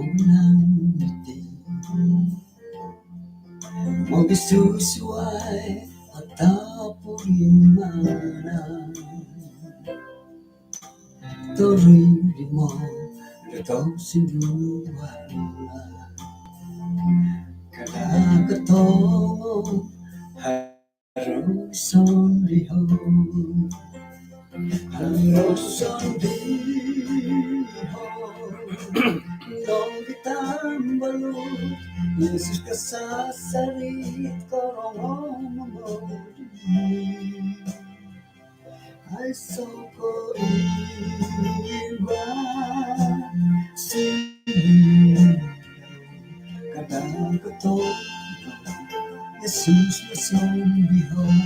ng ngiti magsusuway at tapurimana torili mo ito sinuwala kadagatongo harus sonrihon harus sonrihon nung ditambalo Yesus kasasarit korong mamori ay soko iba sinilaw kadagatongo Jesus masonrihon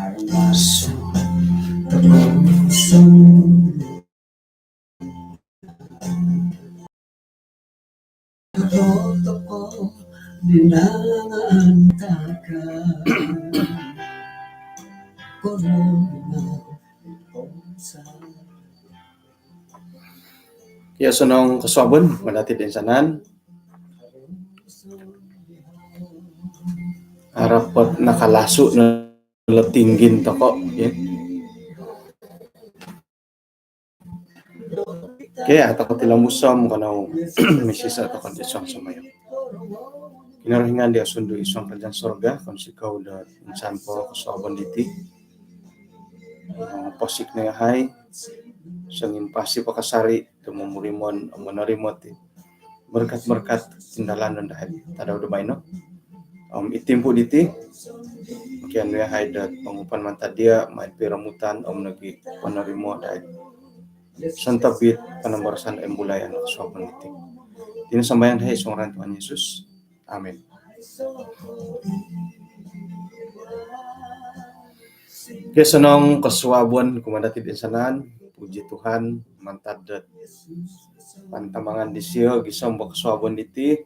Harmaso terusong roto ko dinangantakan corona sa Kaya sunong kaswabon, malati din sanan. Harapot nakalaso na latinggin toko. Kaya atako tilamusom kanaw misisa atako disong samayo. Kinarahingan dia sundo isong kerjaan sorga kon sikaw da insan po kaswabon diti. Posik na hay sangin pasi pakasari tumurimon menarimot berkat-berkat tindalan dahil tadaw dumay no itimpo diti kian we hay dat pangupan manta dia main piramutan nagi panarimo dahil santabit panambarasan embulayan kaswabon diti dino sambayan hay songran Tuhan Yesus amin. Kesanong kaswabon kumandati din sanan puji Tuhan mantadat pantamangan di siyo gisong bakaswabon diti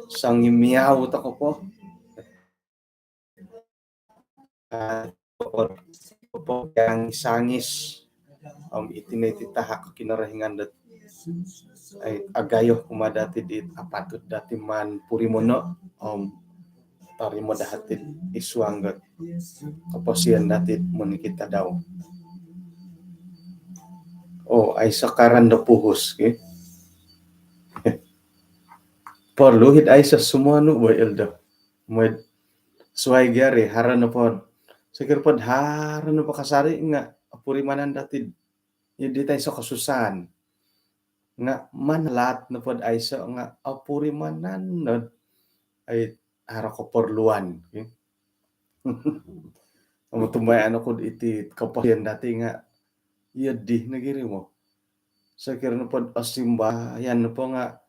sang imiyaw tako po yang sangis itinay tahak kinarahingan dat ay agayo kumadati di apatut dati man purimono tarimo dahatit iswanggat kaposian datit menikita daw ay sakaran da puhos porluhit ay sa sumuano boy elda moed suay gyari haran na pod sakir pod haran na pakasari nga purimanan datit hindi tayo sa kasusan nga manlat na pod ay sa nga purimanan na ay hara ko porluan amo tumbay ano ko iti kapasian dati nga yadi nagiri mo sakir na pod asimbayan na po nga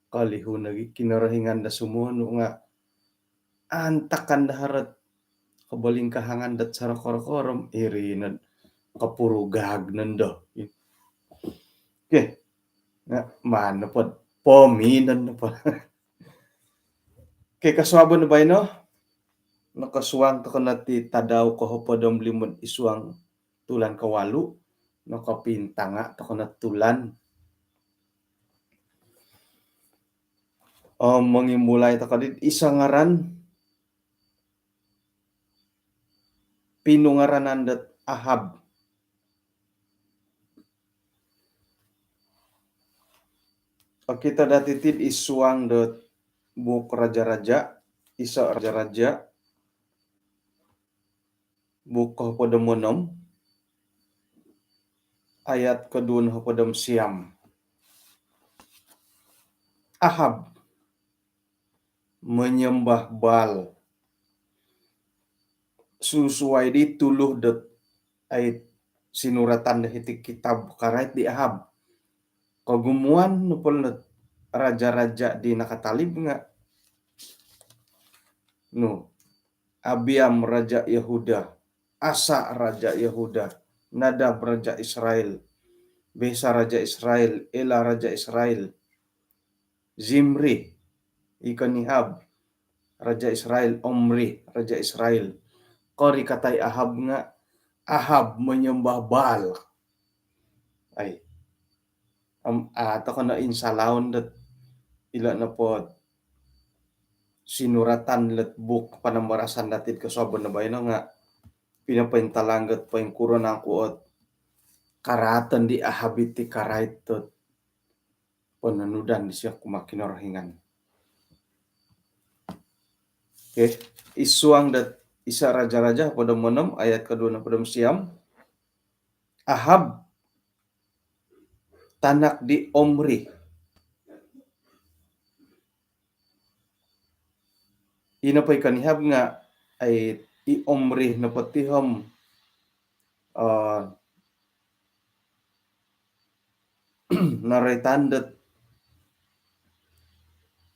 kaliho nagi kinarahingan da sumuno nga antakan daharat kabaling kahangan dat sarakorokorom irinad kapurugag nando nga man na pod pominan na po kay kaswabon na ba no nakaswang to kanati tadaw ko hopodom limod iswang tulan kawalu nakapintanga to kanatulan mangimulay ta kadit isang ngaran pinungaranan dat Ahab kita dati tid isuang dat buk raja-raja isa raja-raja buk hopodomonom ayat kedun hopodom siam Ahab menyembah Baal susuai di tuluh det ayat sinuratan dahiti kitab karait di Ahab kagumuan nupol raja-raja di nakatalib nga no Abiam raja Yehuda Asa raja Yehuda Nadab raja Israel Besa raja Israel Ela raja Israel Zimri ikan Nihab Raja Israel, Omri, Raja Israel. Kori katai Ahab nga, Ahab menyembah Baal. Ay, ato ko na insalaon dat ila na po sinuratan let book panambarasan natin kasobon na ba nga pinapaintalanggat pa yung kuro na kuot karatan di Ahab iti karait tot pananudan di siya kumakinarahingan. Okay, isuang dat isa raja-raja pada monom ayat kedua na pada siam. Ahab tanak di Omri. Inapay kanihab nga ay i Omri na patihom naretandat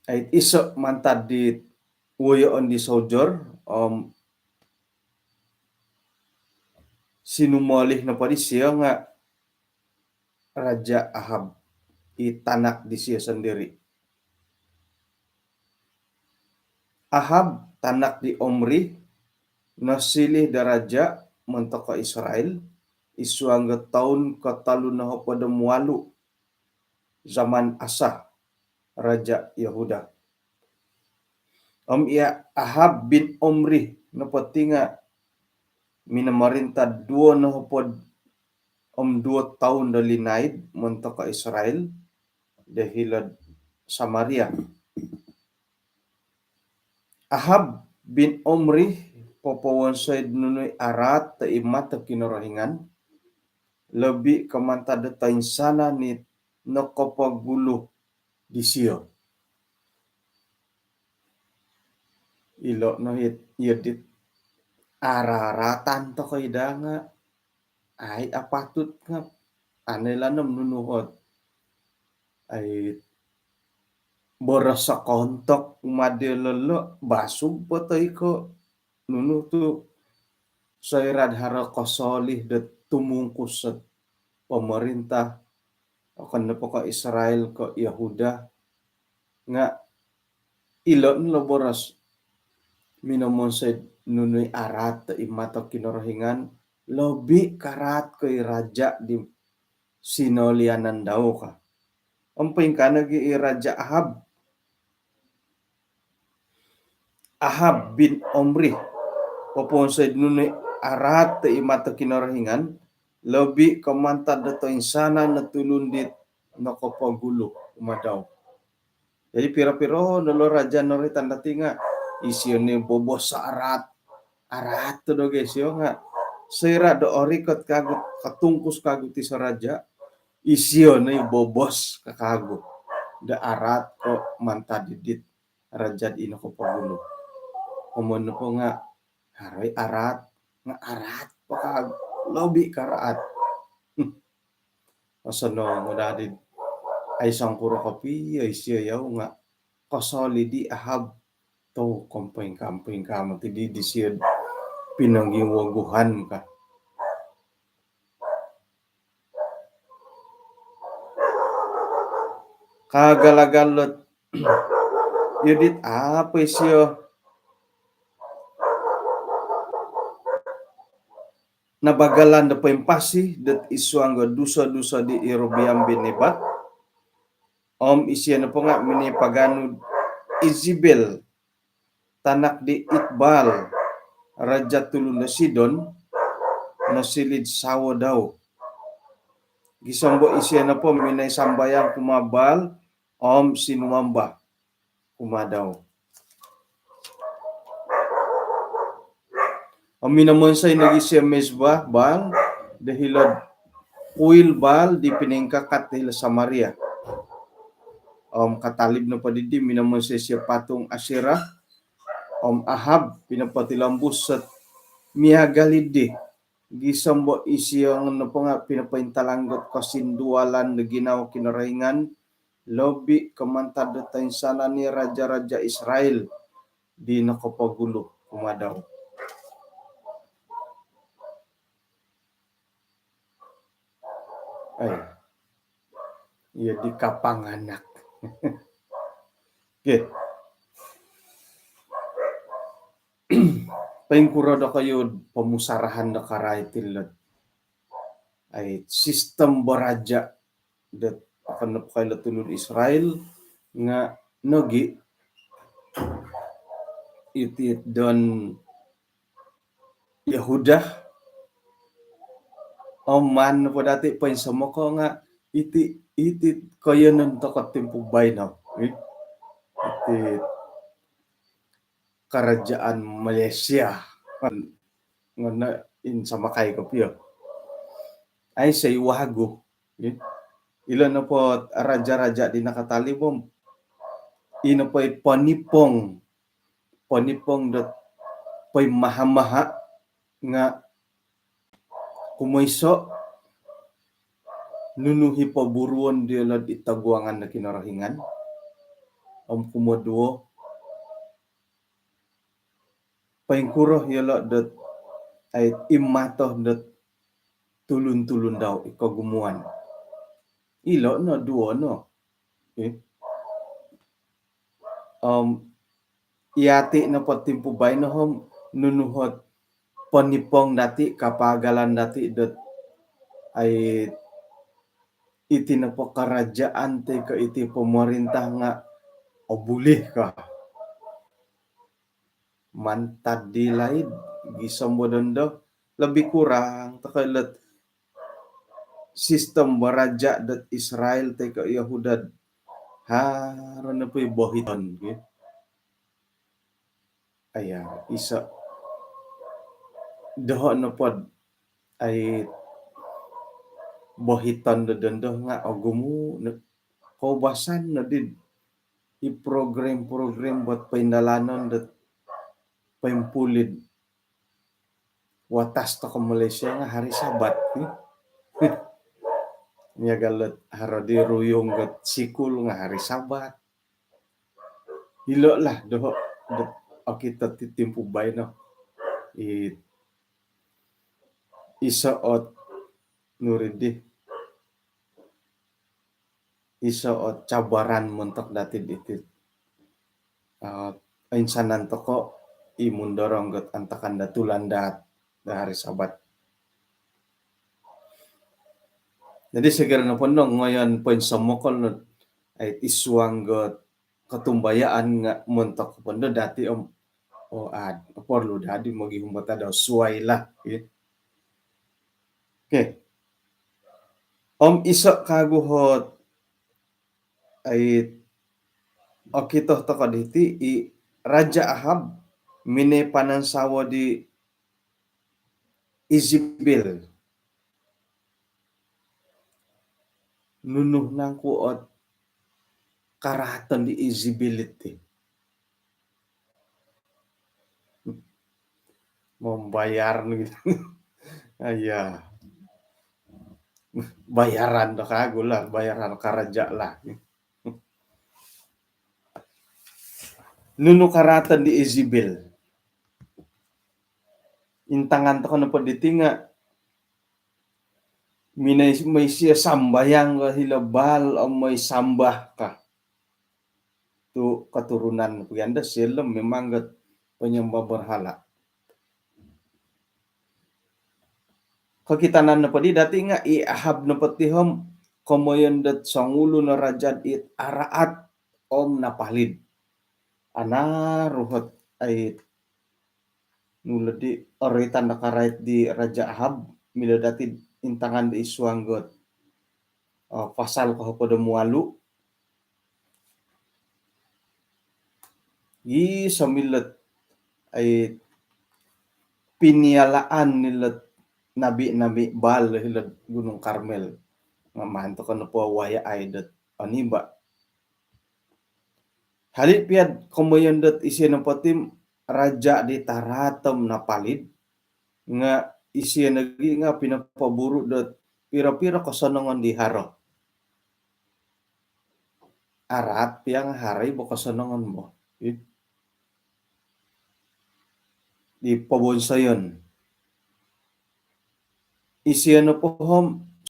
ay isa mantad di uyo on di soldier sinumolih na padi siya nga Raja Ahab itanak di siya sendiri. Ahab tanak di Omri nasilih da raja mentok ka Israel isuang tahun katalu na pada mualu zaman Asa Raja Yehuda. Ia Ahab bin Omri napati nga minamarintah dua na pod 2 tahun dalinaid mentok ka Israel dahil Samaria. Ahab bin Omri popowon said nunoy arat ta imata kinarahingan lebih kamantad tain sana ni nakapagbulo di siya. Ilo no yedit araratan to kay da nga ay apatut nga anela nam nunuhot ay boras sa kontok umadelolo basug patay ko nunuto sa iradhara kasolih dat tumungkus sa pemerintah akan na po ka Israel ka Yehuda nga ilo nila boras minamonsay nunoy arat ta imata kinarahingan lobi karat ko'y raja di sinolianan daw ka. Amping ka nagi raja Ahab bin Omri poponsay nunoy arat ta imata kinarahingan lobi kamantad dato insana natulundit nakapagulo umadaw. Jadi pira-piro nalo raja nori tanda tinga isyo ni bobos sa arat to do guys yo nga sira do ori kat kagut katungkus kagut ti sa raja isyo ni bobos kakagut da arat ko mantadidit raja di ko pagulo kumono po nga haray arat nga arat pakag lobi karaat asano mo dadid ay sangkuro kapi ay siya yaw nga kasali di Ahab to kamping kamo ti di siya pinanggiwaguhan ka. Kagalagalot yudit apa siya nabagalan da pempasi dat isuang dusa-dusa di Yerobiam bin Nebat isya na po nga minipaganud Izebel tanak di Itbal Raja Tulun na Sidon nasilid sawa daw gisambo isya na po minay sambayang kumabal sinumamba kumadaw. Minamonsay nagisya mesbah bal dahilad kuil bal di pinengkakat dahil Samaria. Katalib na padidi minamonsay siya patong Asherah. Ahab pinapatilambus sa mihagalidi gisambo isiyang na po nga pinapaintalanggot kasindualan na ginaw kinarahingan lobi kamantad tayo sana ni Raja-Raja Israel di nakapagulo kumadaw. Ay, iya di kapanganak. Okay. Paingkura da kayo pemusarahan da karay tilet ay sistem beraja da akan kayo tulud Israel nga nogi iti don Yahuda oman po dati pa ko nga iti kayo nun takot timpubay na iti kerajaan Malaysia nga na insamakay ko piyo ay sa iwago ilan na po raja-raja di nakatalibom ino po panipong dat pay mahamaha nga kumoyso nunuhi paburuan di lad itaguangan na kinarahingan kumoduo paingkuro yala dat ay imatoh dat tulun-tulun daw ikagumuan ilo no duo no iati na patimpubay no hom nunuhot panipong dati kapagalan dati dat ay iti na po karajaan te ka iti pemerintah nga obulih ka mantad di laid gisam bodondo lebih kurang takalat sistem beraja dat Israel te ka Yahudad haron na po bohiton aya isa doho na pod ay bohiton dodondo nga agumu kaubasan na din i-program buat paindalanon dat paimpulid watas to ka Malaysia nga hari Sabat nya galat haradi ruyong gat sikul nga hari Sabat hilo lah doho dat kita titimpubay no isaot nuridi isaot cabaran mentok dati ditit insanan toko imundorong gat antakan datulandat da hari Sabat. Jadi segera na pondong ngayon poin samokol no ay iswang gat katumbayaan nga mentok pondo dati porlo dadi maghihumbata daw suway lah. Okay. Isa kaguhot ay okito to kaditi i Raja Ahab mine panansawa di Izebel nunuh nang kuot karahatan di Izebel iti membayar gitu aya bayaran do kago lah bayaran karaja lah nunu karatan di Izebel intangan to kono paditinga minay may siya sambayang hilabal o may sambah ka tu katurunan paganda sila memang gat penyembah berhala kakitanan na padi dati nga iahab na patihom komoyon dat sangulo na rajad it araat om napalid ana ruhot ay nuladi oritan nakarait di Raja Ahab mila dati intangan di iswanggot pasal ko pada mualu i samilat ay pinialaan nilat nabi Baal hilat Gunung Karmel mamanto kan po waya ay dat aniba halit piad komoyon dat isi ng patim raja di taratem na palid nga isi nagi nga pinapaburu dat pira-pira kasanangan di haro arat piang haray bo kasanangan mo di pabonsayon isi po hom